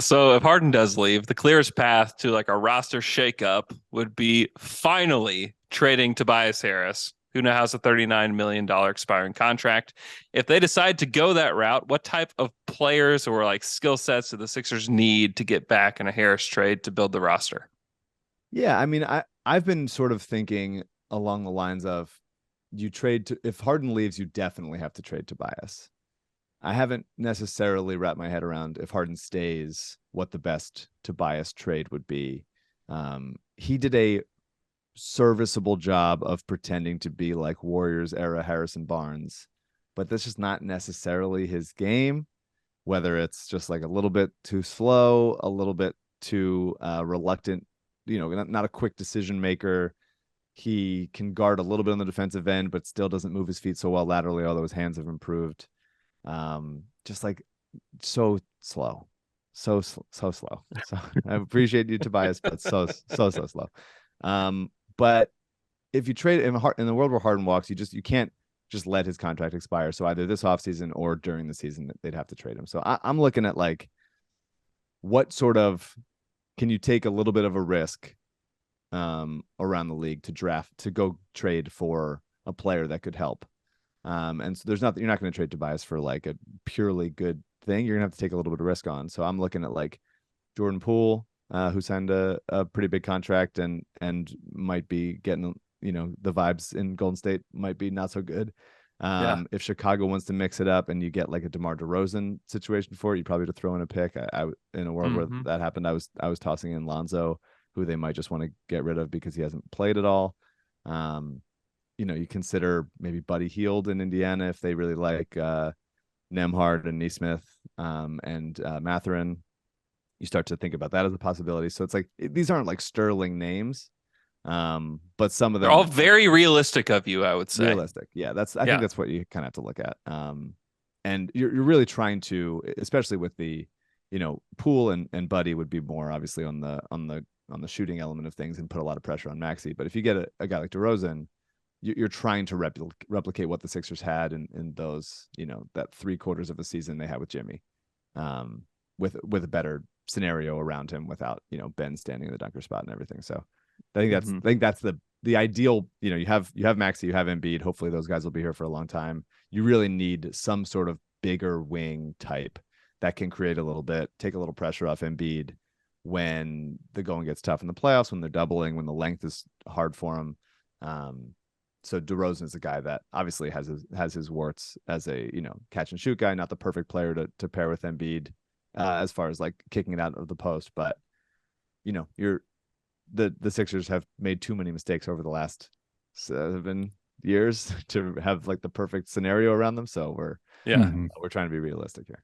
So if Harden does leave, the clearest path to like a roster shakeup would be finally trading Tobias Harris, who now has a $39 million expiring contract. If they decide to go that route, what type of players or like skill sets do the Sixers need to get back in a Harris trade to build the roster? Yeah, I mean, I've been sort of thinking along the lines of you trade to if Harden leaves, you definitely have to trade Tobias. I haven't necessarily wrapped my head around if Harden stays, what the best Tobias trade would be. He did a serviceable job of pretending to be like Warriors era Harrison Barnes, but that's just not necessarily his game. Whether it's just like a little bit too slow, a little bit too reluctant, not a quick decision maker. He can guard a little bit on the defensive end, but still doesn't move his feet so well laterally, although his hands have improved. Just like so slow, so slow. So I appreciate you, Tobias, but so slow. But if you trade in the world where Harden walks, you can't just let his contract expire. So either this offseason or during the season, they'd have to trade him. So I'm looking at like what sort of can you take a little bit of a risk around the league to go trade for a player that could help. And so you're not going to trade Tobias for like a purely good thing. You're gonna have to take a little bit of risk on. So I'm looking at like Jordan Poole, who signed a pretty big contract and might be getting, the vibes in Golden State might be not so good. Yeah. If Chicago wants to mix it up and you get like a DeMar DeRozan situation for it, you probably have to throw in a pick. In a world where Hmm. that happened, I was tossing in Lonzo, who they might just want to get rid of because he hasn't played at all. Um, you consider maybe Buddy Hield in Indiana if they really like Nemhard and Neesmith, and Matherin. You start to think about that as a possibility. So it's like these aren't like sterling names, but some of They're all them very realistic of you, I would say. realistic. Yeah, I think Yeah. that's what you kind of have to look at. And you're really trying to, especially with the, Poole and Buddy would be more obviously on the shooting element of things and put a lot of pressure on Maxi. But if you get a guy like DeRozan, you're trying to replicate what the Sixers had in those, that 3/4 of a season they had with Jimmy, with a better scenario around him without, Ben standing in the dunker spot and everything. So Hmm. I think that's the ideal. You have Maxi, you have Embiid. Hopefully those guys will be here for a long time. You really need some sort of bigger wing type that can create a little bit, take a little pressure off Embiid when the going gets tough in the playoffs, when they're doubling, when the length is hard for them. So DeRozan is a guy that obviously has his warts as a catch and shoot guy, not the perfect player to pair with Embiid, as far as like kicking it out of the post. But you're the Sixers have made too many mistakes over the last 7 years to have like the perfect scenario around them. So we're Yeah. Mhm. we're trying to be realistic here.